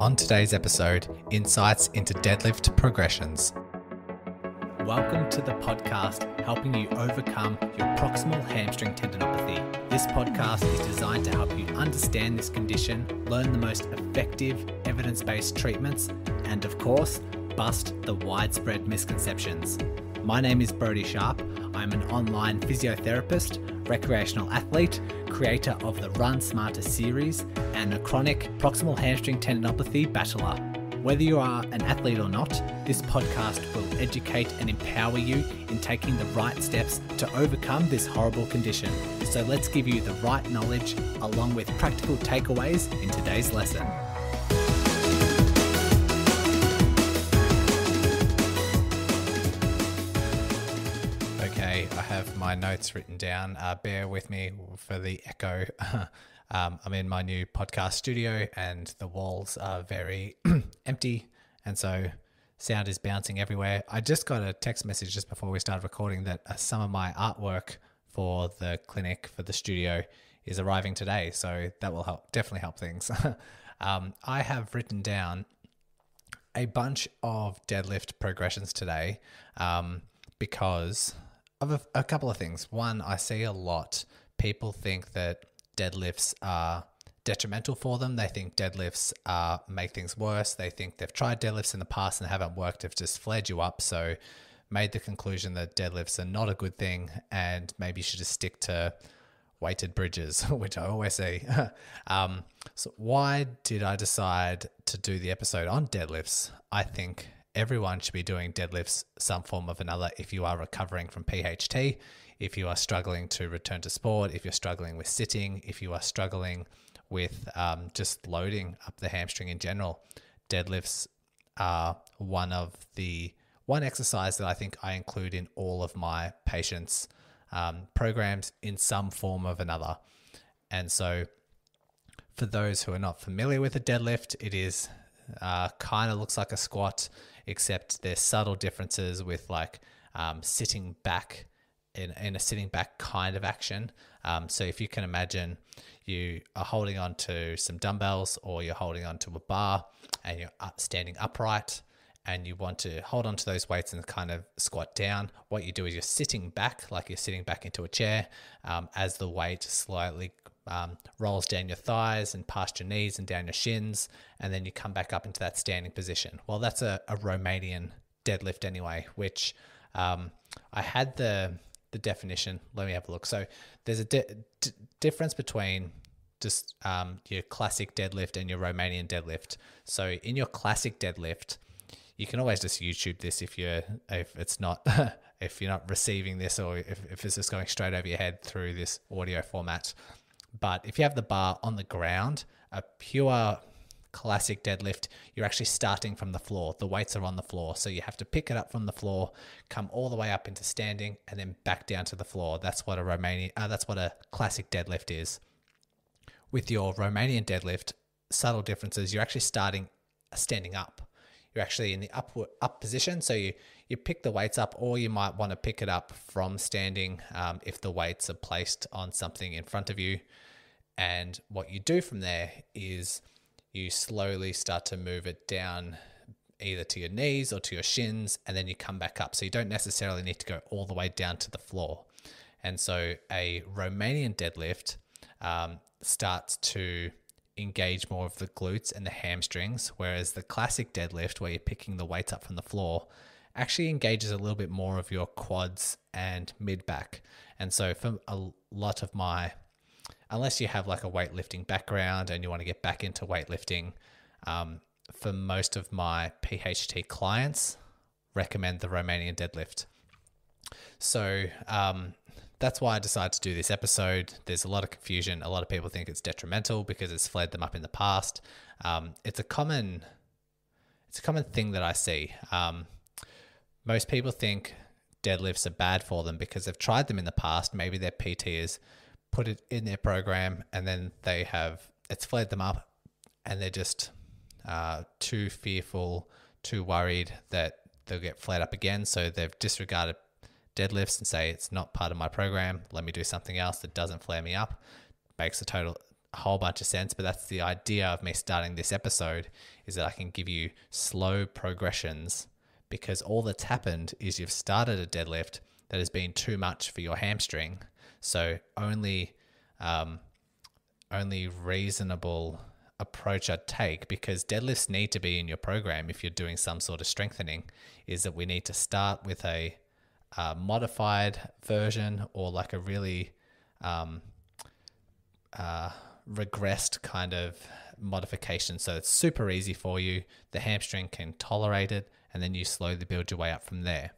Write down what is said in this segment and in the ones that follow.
On today's episode, insights into deadlift progressions. Welcome to the podcast helping you overcome your proximal hamstring tendinopathy. This podcast is designed to help you understand this condition, learn the most effective evidence-based treatments, and of course, bust the widespread misconceptions. My name is Brodie Sharpe. I'm an online physiotherapist, recreational athlete, creator of the Run Smarter series, and a chronic proximal hamstring tendinopathy battler. Whether you are an athlete or not, this podcast will educate and empower you in taking the right steps to overcome this horrible condition. So let's give you the right knowledge along with practical takeaways in today's lesson. Okay, I have my notes written down. Bear with me for the echo. I'm in my new podcast studio and the walls are very empty, and so sound is bouncing everywhere. I just got a text message just before we started recording that some of my artwork for the clinic, for the studio, is arriving today, so that will definitely help things. I have written down a bunch of deadlift progressions today because of a couple of things. One, I see a lot people think that deadlifts are detrimental for them. They think deadlifts make things worse. They think they've tried deadlifts in the past and haven't worked. They've just flared you up. So made the conclusion that deadlifts are not a good thing and maybe you should just stick to weighted bridges, which I always see. So why did I decide to do the episode on deadlifts? I think everyone should be doing deadlifts some form of another if you are recovering from PHT, if you are struggling to return to sport, if you're struggling with sitting, if you are struggling with just loading up the hamstring in general. Deadlifts are one exercise that I think I include in all of my patients' programs in some form of another. And so for those who are not familiar with a deadlift, it is kind of looks like a squat, except there's subtle differences with like sitting back in a sitting back kind of action. So if you can imagine you are holding on to some dumbbells or you're holding on to a bar and you're standing upright and you want to hold on to those weights and kind of squat down, what you do is you're sitting back, like you're sitting back into a chair as the weight slightly rolls down your thighs and past your knees and down your shins, and then you come back up into that standing position. Well, that's a Romanian deadlift anyway, which I had the definition. Let me have a look. So there's a difference between just your classic deadlift and your Romanian deadlift. So in your classic deadlift, you can always just YouTube this if you're not receiving this, or if it's just going straight over your head through this audio format. But if you have the bar on the ground, a pure classic deadlift, you're actually starting from the floor. The weights are on the floor. So you have to pick it up from the floor, come all the way up into standing, and then back down to the floor. That's what a classic deadlift is. With your Romanian deadlift, subtle differences, you're actually standing up. You're actually in the up position. So you pick the weights up, or you might want to pick it up from standing if the weights are placed on something in front of you. And what you do from there is you slowly start to move it down either to your knees or to your shins, and then you come back up. So you don't necessarily need to go all the way down to the floor. And so a Romanian deadlift starts to engage more of the glutes and the hamstrings, whereas the classic deadlift, where you're picking the weights up from the floor, actually engages a little bit more of your quads and mid-back. And so for a lot of unless you have like a weightlifting background and you want to get back into weightlifting, for most of my PHT clients, recommend the Romanian deadlift. So that's why I decided to do this episode. There's a lot of confusion. A lot of people think it's detrimental because it's flared them up in the past. It's a common thing that I see. Most people think deadlifts are bad for them because they've tried them in the past. Maybe their PT has put it in their program and then it's flared them up and they're just too fearful, too worried that they'll get flared up again. So they've disregarded deadlifts and say, it's not part of my program. Let me do something else that doesn't flare me up. Makes a a whole bunch of sense, but that's the idea of me starting this episode, is that I can give you slow progressions, because all that's happened is you've started a deadlift that has been too much for your hamstring. So only reasonable approach I'd take, because deadlifts need to be in your program if you're doing some sort of strengthening, is that we need to start with a modified version, or like a really regressed kind of modification, so it's super easy for you, the hamstring can tolerate it, and then you slowly build your way up from there.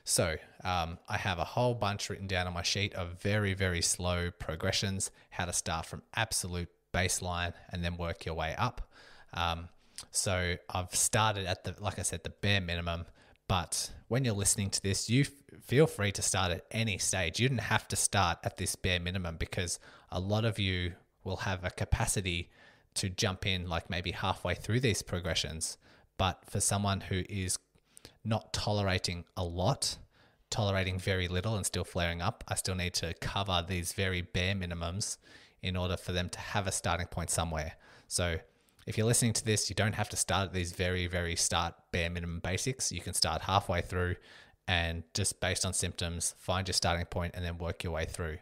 So I have a whole bunch written down on my sheet of very, very slow progressions, how to start from absolute baseline and then work your way up. So I've started at like I said, the bare minimum, but when you're listening to this, you feel free to start at any stage. You didn't have to start at this bare minimum, because a lot of you will have a capacity to jump in like maybe halfway through these progressions. But for someone who is not tolerating a lot, tolerating very little and still flaring up, I still need to cover these very bare minimums in order for them to have a starting point somewhere. So if you're listening to this, you don't have to start at these very, very bare minimum basics. You can start halfway through and just based on symptoms, find your starting point and then work your way through.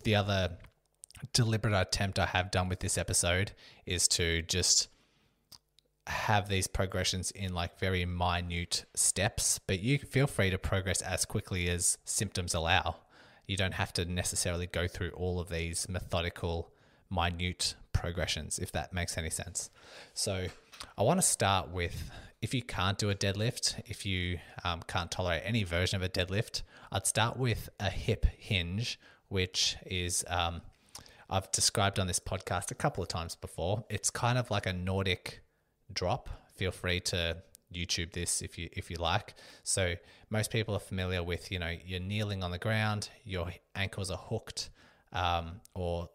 The other deliberate attempt I have done with this episode is to just have these progressions in like very minute steps, but you feel free to progress as quickly as symptoms allow. You don't have to necessarily go through all of these methodical, minute progressions, if that makes any sense. So I want to start with, if you can't do a deadlift, if you can't tolerate any version of a deadlift, I'd start with a hip hinge, which is, I've described on this podcast a couple of times before. It's kind of like a Nordic drop. Feel free to YouTube this if you like. So most people are familiar with, you're kneeling on the ground, your ankles are hooked or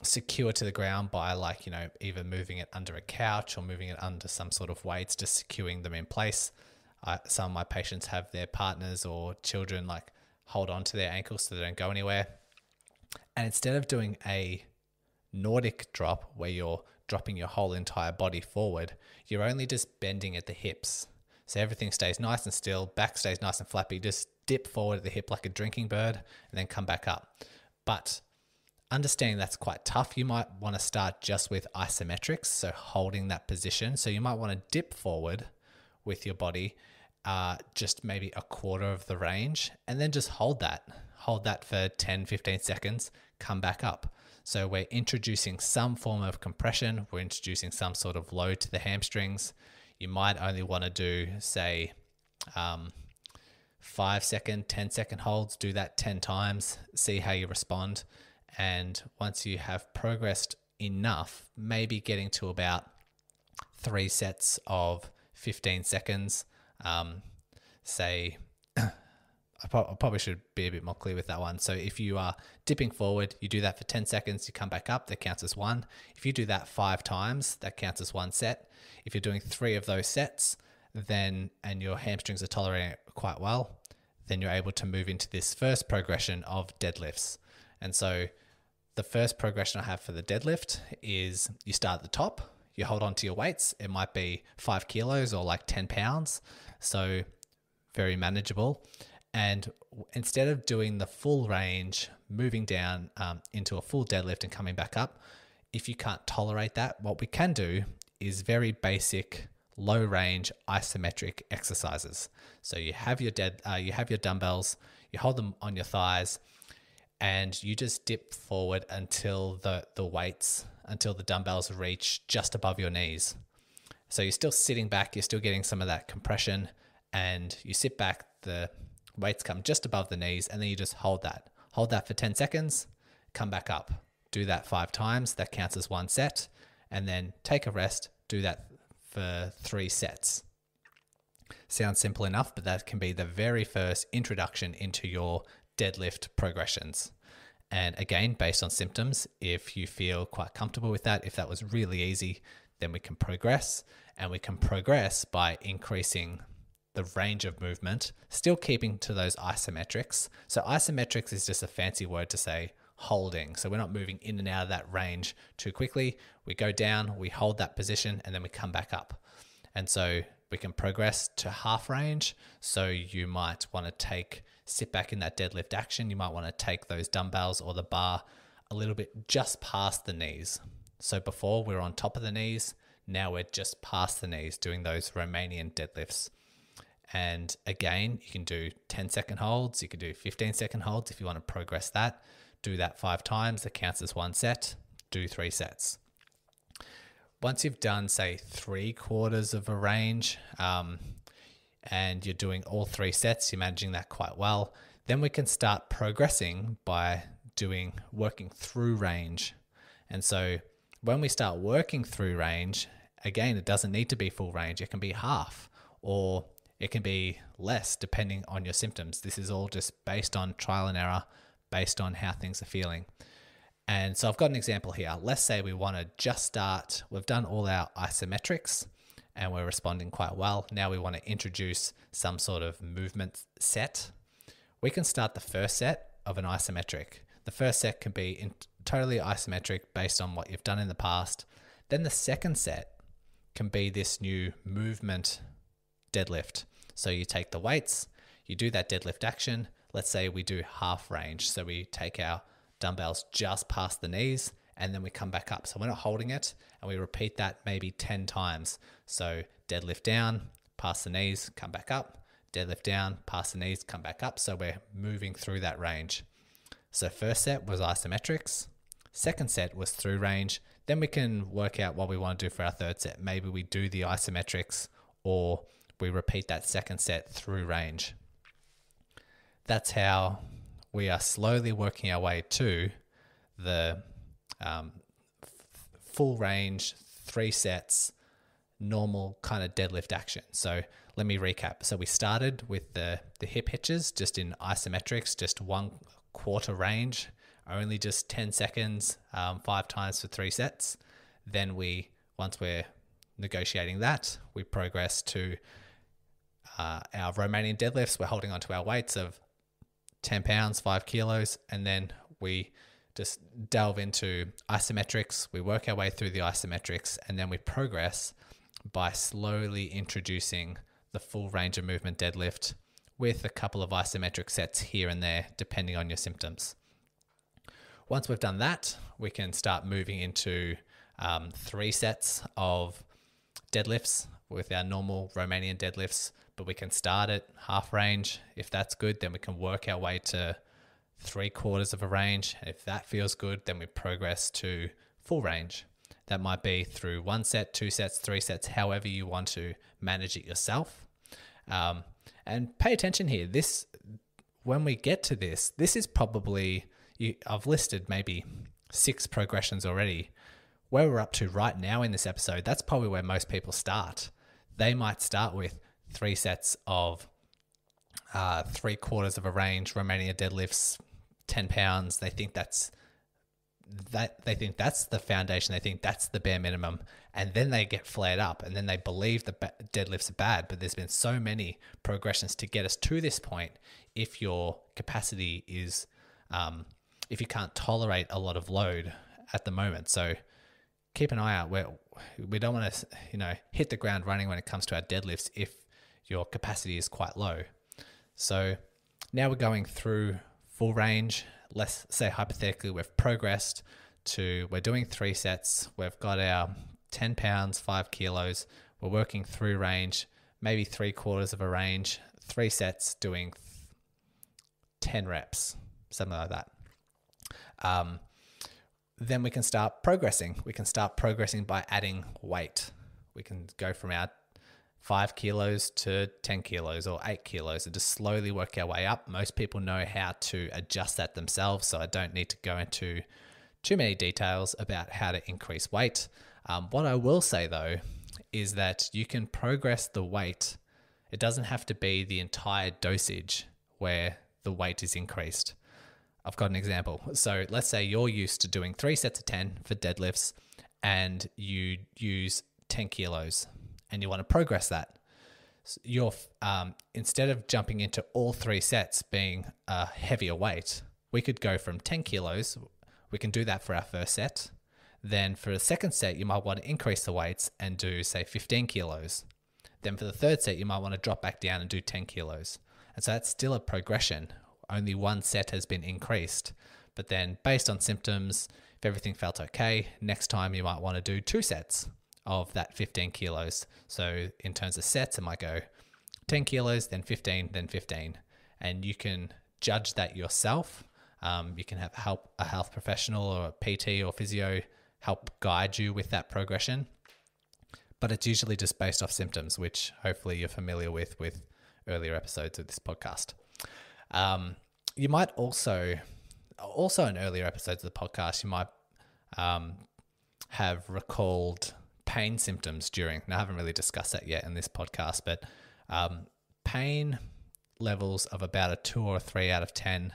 secure to the ground by either moving it under a couch or moving it under some sort of weights, just securing them in place. Some of my patients have their partners or children hold on to their ankles so they don't go anywhere. And instead of doing a Nordic drop where you're dropping your whole entire body forward, you're only just bending at the hips. So everything stays nice and still, back stays nice and flappy. Just dip forward at the hip like a drinking bird and then come back up. But understanding that's quite tough, you might want to start just with isometrics, so holding that position. So you might want to dip forward with your body, just maybe a quarter of the range, and then just hold that for 10, 15 seconds, come back up. So we're introducing some form of compression. We're introducing some sort of load to the hamstrings. You might only want to do, say, 5-second, 10-second holds. Do that 10 times. See how you respond. And once you have progressed enough, maybe getting to about 3 sets of 15 seconds, say, I probably should be a bit more clear with that one. So if you are dipping forward, you do that for 10 seconds, you come back up, that counts as 1. If you do that 5 times, that counts as 1 set. If you're doing 3 of those sets, and your hamstrings are tolerating it quite well, then you're able to move into this first progression of deadlifts. And so the first progression I have for the deadlift is you start at the top, you hold on to your weights. It might be 5 kilos or 10 pounds. So very manageable. And instead of doing the full range, moving down into a full deadlift and coming back up, if you can't tolerate that, what we can do is very basic, low range isometric exercises. So you have your dumbbells, you hold them on your thighs, and you just dip forward until the dumbbells reach just above your knees. So you're still sitting back, you're still getting some of that compression, and you sit back, the weights come just above the knees, and then you just hold that. Hold that for 10 seconds, come back up. Do that 5 times, that counts as 1 set, and then take a rest, do that for 3 sets. Sounds simple enough, but that can be the very first introduction into your deadlift progressions. And again, based on symptoms, if you feel quite comfortable with that, if that was really easy, then we can progress, and we can progress by increasing the range of movement, still keeping to those isometrics. So isometrics is just a fancy word to say holding. So we're not moving in and out of that range too quickly. We go down, we hold that position, and then we come back up. And so we can progress to half range. So you might want to sit back in that deadlift action. You might want to take those dumbbells or the bar a little bit just past the knees. So before we were on top of the knees, now we're just past the knees doing those Romanian deadlifts. And again, you can do 10-second holds. You can do 15-second holds if you want to progress that. Do that 5 times. That counts as 1 set. Do 3 sets. Once you've done, say, 3/4 of a range, and you're doing all 3 sets, you're managing that quite well, then we can start progressing by working through range. And so when we start working through range, again, it doesn't need to be full range. It can be half, or it can be less depending on your symptoms. This is all just based on trial and error, based on how things are feeling. And so I've got an example here. Let's say we want to just start, we've done all our isometrics and we're responding quite well. Now we want to introduce some sort of movement set. We can start the first set of an isometric. The first set can be totally isometric based on what you've done in the past. Then the second set can be this new movement deadlift. So you take the weights, you do that deadlift action. Let's say we do half range. So we take our dumbbells just past the knees and then we come back up. So we're not holding it, and we repeat that maybe 10 times. So deadlift down, past the knees, come back up, deadlift down, past the knees, come back up. So we're moving through that range. So first set was isometrics. Second set was through range. Then we can work out what we want to do for our third set. Maybe we do the isometrics, or we repeat that second set through range. That's how we are slowly working our way to the full range, 3 sets, normal kind of deadlift action. So let me recap. So we started with the hip hitches just in isometrics, just 1/4 range, only just 10 seconds, 5 times for 3 sets. Then once we're negotiating that, we progress to our Romanian deadlifts. We're holding onto our weights of 10 pounds, 5 kilos, and then we just delve into isometrics. We work our way through the isometrics, and then we progress by slowly introducing the full range of movement deadlift with a couple of isometric sets here and there, depending on your symptoms. Once we've done that, we can start moving into 3 sets of deadlifts with our normal Romanian deadlifts, but we can start at half range. If that's good, then we can work our way to 3/4 of a range. If that feels good, then we progress to full range. That might be through 1 set, 2 sets, 3 sets, however you want to manage it yourself. And pay attention here. When we get to this is probably, I've listed maybe 6 progressions already. Where we're up to right now in this episode, that's probably where most people start. They might start with 3 sets of 3/4 of a range Romania deadlifts, 10 pounds. They think that's the foundation. They think that's the bare minimum, and then they get flared up, and then they believe the deadlifts are bad. But there's been so many progressions to get us to this point. If your capacity is, if you can't tolerate a lot of load at the moment, so keep an eye out. We don't want to, hit the ground running when it comes to our deadlifts if your capacity is quite low. So now we're going through full range. Let's say hypothetically we've progressed to, we're doing 3 sets. We've got our 10 pounds, 5 kilos. We're working through range, maybe 3/4 of a range, 3 sets doing 10 reps, something like that. Then we can start progressing. We can start progressing by adding weight. We can go from our 5 kilos to 10 kilos or 8 kilos and just slowly work our way up. Most people know how to adjust that themselves, so I don't need to go into too many details about how to increase weight. What I will say though is that you can progress the weight. It doesn't have to be the entire dosage where the weight is increased. I've got an example. So let's say you're used to doing 3 sets of 10 for deadlifts and you use 10 kilos and you want to progress that. You're instead of jumping into all 3 sets being a heavier weight, we could go from 10 kilos we can do that for our first set. Then for the second set, you might want to increase the weights and do, say, 15 kilos. Then for the third set, you might want to drop back down and do 10 kilos. And so that's still a progression. Only one set has been increased. But then based on symptoms, if everything felt okay, next time you might want to do 2 sets of that 15 kilos. So in terms of sets, it might go 10 kilos, then 15, then 15. And you can judge that yourself. You can have a health professional or a PT or physio help guide you with that progression. But it's usually just based off symptoms, which hopefully you're familiar with earlier episodes of this podcast. You might also in earlier episodes of the podcast, you might have recalled pain symptoms during. Now, I haven't really discussed that yet in this podcast, but pain levels of about a 2 or a 3 out of 10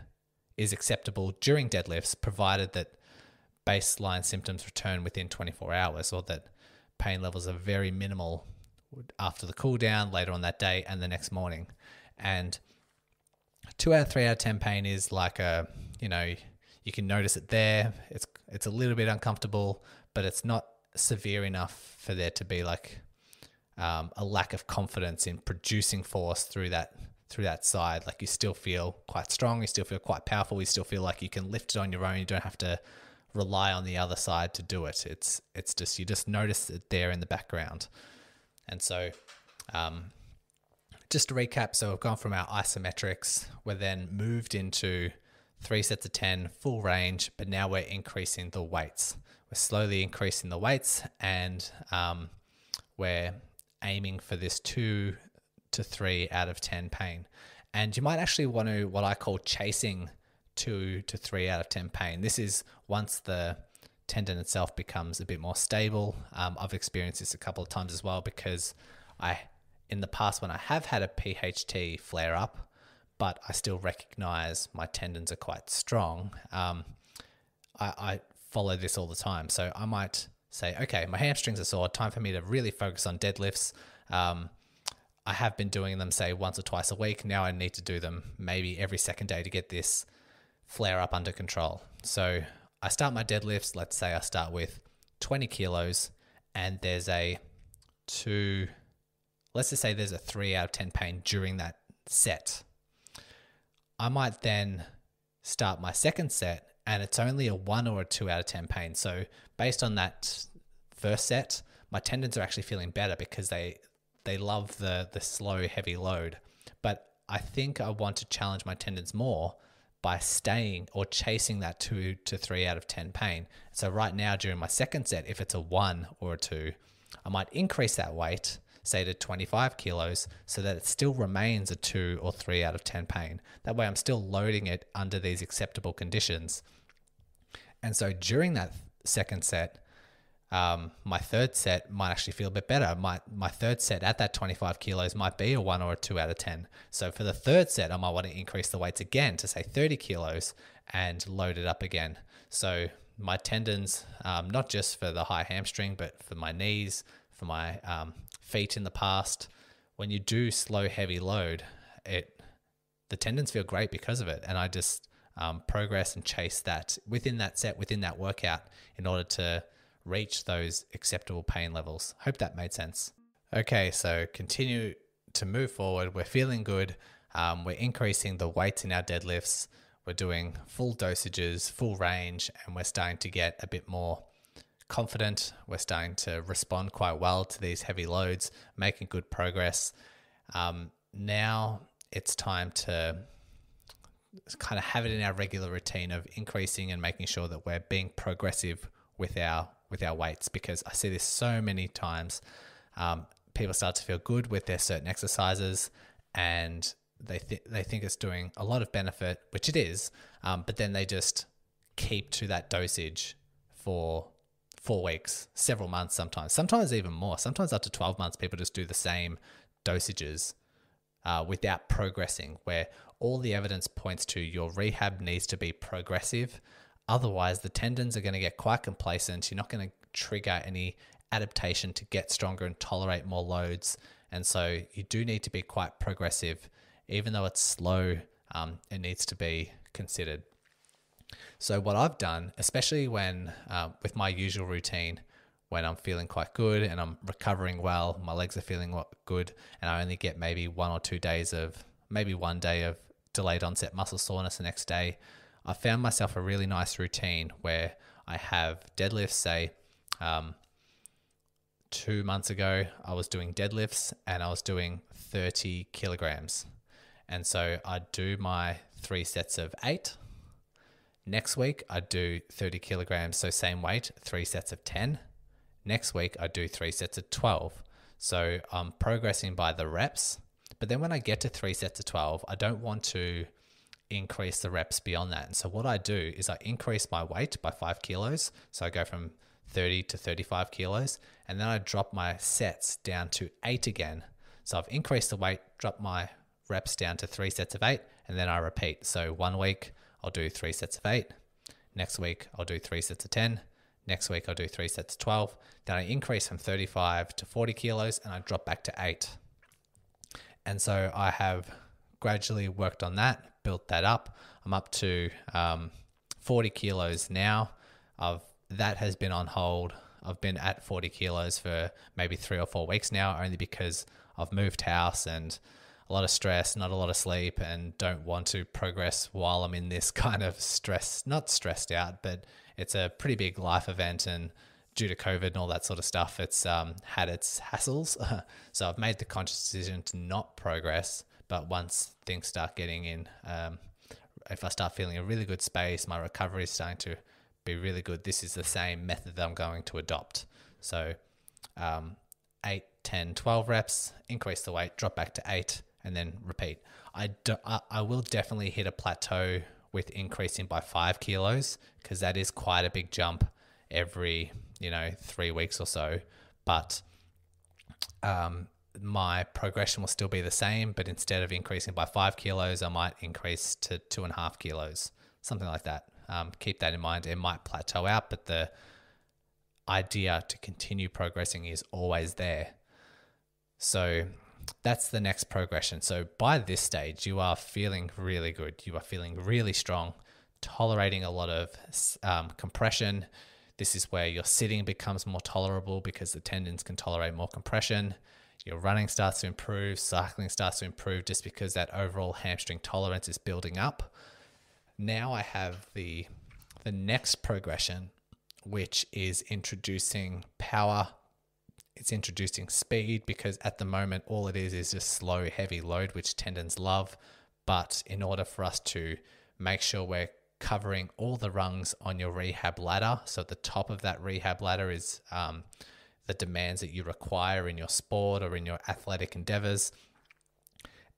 is acceptable during deadlifts, provided that baseline symptoms return within 24 hours, or that pain levels are very minimal after the cool down, later on that day, and the next morning. And 2 out of 3 out of 10 pain is like you can notice it there. It's a little bit uncomfortable, but it's not severe enough for there to be like a lack of confidence in producing force through that side. Like you still feel quite strong, you still feel quite powerful, you still feel like you can lift it on your own. You don't have to rely on the other side to do it. It's just, you just notice it there in the background. And so just to recap, so we've gone from our isometrics, we're then moved into 3 sets of 10, full range, but now we're increasing the weights. We're slowly increasing the weights, and we're aiming for this 2 to 3 out of 10 pain. And you might actually want to, what I call chasing 2 to 3 out of 10 pain. This is once the tendon itself becomes a bit more stable. I've experienced this a couple of times as well, because in the past, when I have had a PHT flare up, but I still recognize my tendons are quite strong, I follow this all the time. So I might say, okay, my hamstrings are sore, time for me to really focus on deadlifts. I have been doing them, say, once or twice a week. Now I need to do them maybe every second day to get this flare up under control. So I start my deadlifts. Let's say I start with 20 kilos and there's let's just say there's a 3 out of 10 pain during that set. I might then start my second set and it's only a 1 or a 2 out of 10 pain. So based on that first set, my tendons are actually feeling better because they love the slow, heavy load. But I think I want to challenge my tendons more by staying or chasing that 2 to 3 out of 10 pain. So right now during my second set, if it's a 1 or a 2, I might increase that weight, say to 25 kilos, so that it still remains a 2 or 3 out of 10 pain. That way I'm still loading it under these acceptable conditions. And so during that second set, my third set might actually feel a bit better. My third set at that 25 kilos might be a 1 or a 2 out of 10. So for the third set, I might want to increase the weights again to say 30 kilos and load it up again. So my tendons, not just for the high hamstring, but for my knees, for my feet in the past, when you do slow, heavy load, the tendons feel great because of it. And I just progress and chase that within that set, within that workout, in order to reach those acceptable pain levels. Hope that made sense. Okay, so continue to move forward. We're feeling good. We're increasing the weights in our deadlifts. We're doing full dosages, full range, and we're starting to get a bit more confident. We're starting to respond quite well to these heavy loads, making good progress. Now it's time to kind of have it in our regular routine of increasing and making sure that we're being progressive with our weights, because I see this so many times. People start to feel good with their certain exercises and they think it's doing a lot of benefit, which it is, but then they just keep to that dosage for 4 weeks, several months sometimes even more. Sometimes up to 12 months, people just do the same dosages without progressing, where all the evidence points to your rehab needs to be progressive. Otherwise, the tendons are going to get quite complacent. You're not going to trigger any adaptation to get stronger and tolerate more loads. And so you do need to be quite progressive. Even though it's slow, it needs to be considered. So what I've done, especially when with my usual routine, when I'm feeling quite good and I'm recovering well, my legs are feeling good, and I only get maybe 1 day of delayed onset muscle soreness the next day, I found myself a really nice routine where I have deadlifts. Say 2 months ago, I was doing deadlifts and I was doing 30 kilograms. And so I'd do my 3 sets of 8. Next week, I'd do 30 kilograms, so same weight, 3 sets of 10. Next week, I'd do 3 sets of 12. So I'm progressing by the reps. But then when I get to 3 sets of 12, I don't want to increase the reps beyond that. And so what I do is I increase my weight by 5 kilos. So I go from 30 to 35 kilos, and then I drop my sets down to 8 again. So I've increased the weight, dropped my reps down to 3 sets of 8, and then I repeat. So 1 week, I'll do 3 sets of 8. Next week, I'll do 3 sets of 10. Next week, I'll do 3 sets of 12. Then I increase from 35 to 40 kilos, and I drop back to 8. And so I have gradually worked on that, built that up. I'm up to 40 kilos now. That has been on hold. I've been at 40 kilos for maybe 3 or 4 weeks now, only because I've moved house and a lot of stress, not a lot of sleep, and don't want to progress while I'm in this kind of stress, not stressed out, but it's a pretty big life event, and due to COVID and all that sort of stuff, it's had its hassles. So I've made the conscious decision to not progress, but once things start getting in, if I start feeling a really good space, my recovery is starting to be really good, this is the same method that I'm going to adopt. So 8, 10, 12 reps, increase the weight, drop back to 8, and then repeat. I will definitely hit a plateau with increasing by 5 kilos, because that is quite a big jump every 3 weeks or so. But my progression will still be the same, but instead of increasing by 5 kilos, I might increase to 2.5 kilos, something like that. Keep that in mind. It might plateau out, but the idea to continue progressing is always there. So that's the next progression. So by this stage, you are feeling really good. You are feeling really strong, tolerating a lot of compression. This is where your sitting becomes more tolerable because the tendons can tolerate more compression. Your running starts to improve, cycling starts to improve, just because that overall hamstring tolerance is building up. Now I have the next progression, which is introducing power. It's introducing speed, because at the moment, all it is just slow, heavy load, which tendons love. But in order for us to make sure we're covering all the rungs on your rehab ladder, so at the top of that rehab ladder is the demands that you require in your sport or in your athletic endeavors.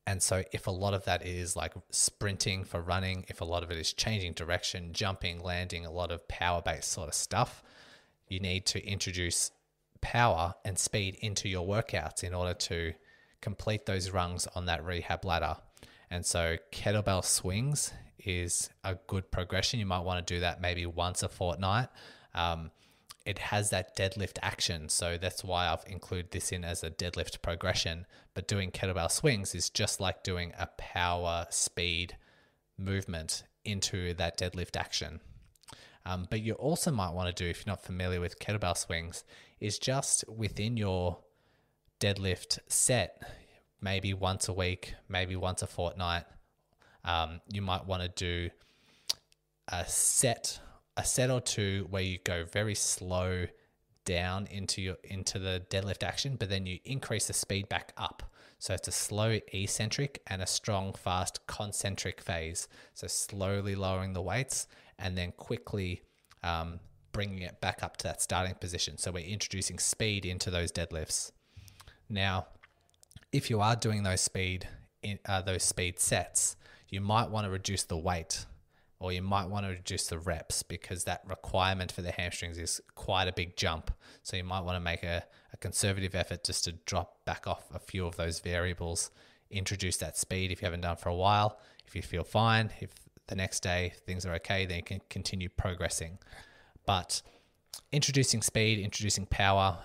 And so if a lot of that is like sprinting for running, if a lot of it is changing direction, jumping, landing, a lot of power-based sort of stuff, you need to introduce power and speed into your workouts in order to complete those rungs on that rehab ladder. And so kettlebell swings is a good progression. You might want to do that maybe once a fortnight. It has that deadlift action, so that's why I've included this in as a deadlift progression. But doing kettlebell swings is just like doing a power speed movement into that deadlift action. But you also might want to do, if you're not familiar with kettlebell swings, is just within your deadlift set, maybe once a week, maybe once a fortnight, you might want to do a set or two where you go very slow down into the deadlift action, but then you increase the speed back up. So it's a slow eccentric and a strong, fast concentric phase. So slowly lowering the weights and then quickly bringing it back up to that starting position. So we're introducing speed into those deadlifts. Now, if you are doing those speed sets, you might want to reduce the weight, or you might want to reduce the reps, because that requirement for the hamstrings is quite a big jump. So you might want to make a conservative effort just to drop back off a few of those variables, introduce that speed if you haven't done it for a while. If you feel fine, if the next day things are okay, then you can continue progressing. But introducing speed, introducing power,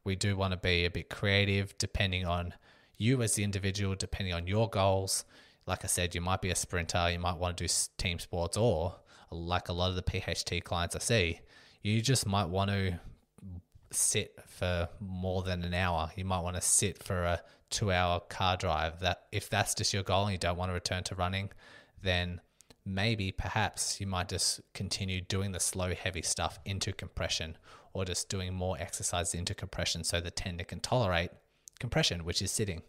we do want to be a bit creative depending on you as the individual, depending on your goals. Like I said, you might be a sprinter, you might want to do team sports, or like a lot of the PHT clients I see, you just might want to sit for more than an hour. You might want to sit for a 2-hour car drive. That if that's just your goal and you don't want to return to running, then maybe perhaps you might just continue doing the slow, heavy stuff into compression, or just doing more exercise into compression so the tendon can tolerate compression, which is sitting.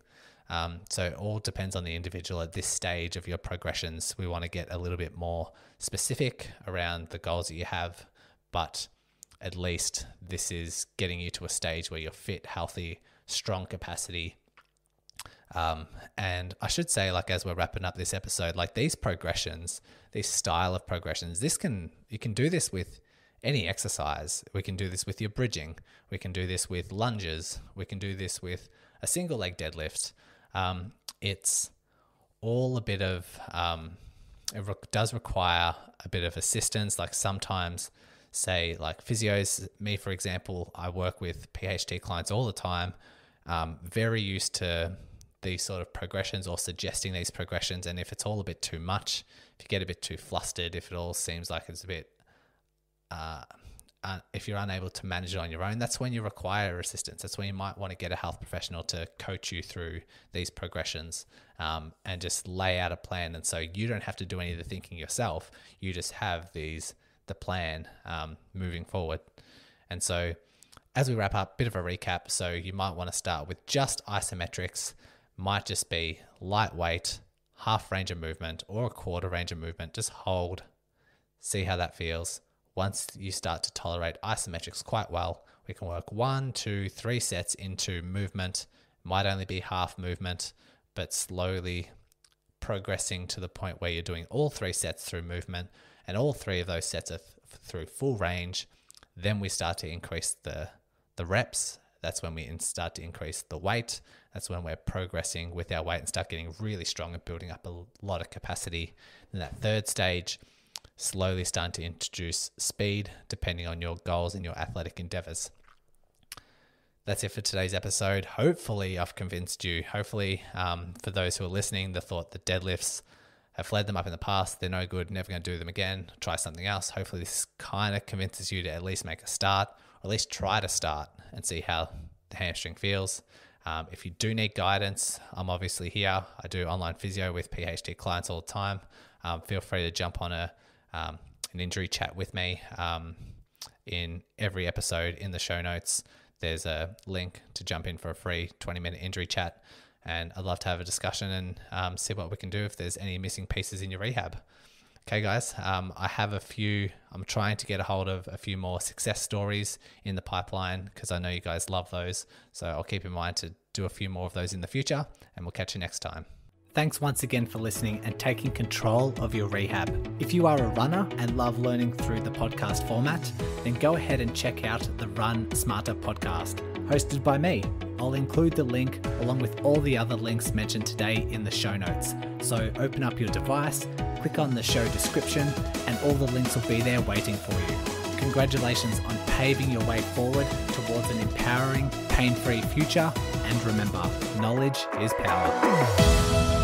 So it all depends on the individual at this stage of your progressions. We want to get a little bit more specific around the goals that you have, but at least this is getting you to a stage where you're fit, healthy, strong capacity. And I should say, like, as we're wrapping up this episode, like these progressions, this style of progressions, you can do this with any exercise. We can do this with your bridging. We can do this with lunges. We can do this with a single leg deadlift. It's all a bit of, does require a bit of assistance. Like sometimes, say like physios, me for example, I work with PHT clients all the time, very used to these sort of progressions or suggesting these progressions. And if it's all a bit too much, if you get a bit too flustered, if it all seems like it's a bit, if you're unable to manage it on your own, that's when you require assistance. That's when you might want to get a health professional to coach you through these progressions, and just lay out a plan. And so you don't have to do any of the thinking yourself. You just have the plan moving forward. And so as we wrap up, bit of a recap. So you might want to start with just isometrics. Might just be lightweight, half range of movement or a quarter range of movement. Just hold, see how that feels. Once you start to tolerate isometrics quite well, we can work 1, 2, 3 sets into movement. Might only be half movement, but slowly progressing to the point where you're doing all 3 sets through movement, and all 3 of those sets are through full range. Then we start to increase the reps. That's when we start to increase the weight. That's when we're progressing with our weight and start getting really strong and building up a lot of capacity. In that third stage, slowly starting to introduce speed depending on your goals and your athletic endeavors. That's it for today's episode. Hopefully I've convinced you. Hopefully for those who are listening, the thought that deadlifts have flared them up in the past, they're no good, never going to do them again, try something else. Hopefully this kind of convinces you to at least make a start, or at least try to start and see how the hamstring feels. If you do need guidance, I'm obviously here. I do online physio with PHT clients all the time. Feel free to jump on an injury chat with me. In every episode in the show notes, there's a link to jump in for a free 20-minute injury chat. And I'd love to have a discussion and see what we can do if there's any missing pieces in your rehab. Okay, guys, I'm trying to get a hold of a few more success stories in the pipeline because I know you guys love those. So I'll keep in mind to do a few more of those in the future, and we'll catch you next time. Thanks once again for listening and taking control of your rehab. If you are a runner and love learning through the podcast format, then go ahead and check out the Run Smarter podcast, hosted by me. I'll include the link along with all the other links mentioned today in the show notes. So open up your device, click on the show description, and all the links will be there waiting for you. Congratulations on paving your way forward towards an empowering, pain-free future. And remember, knowledge is power.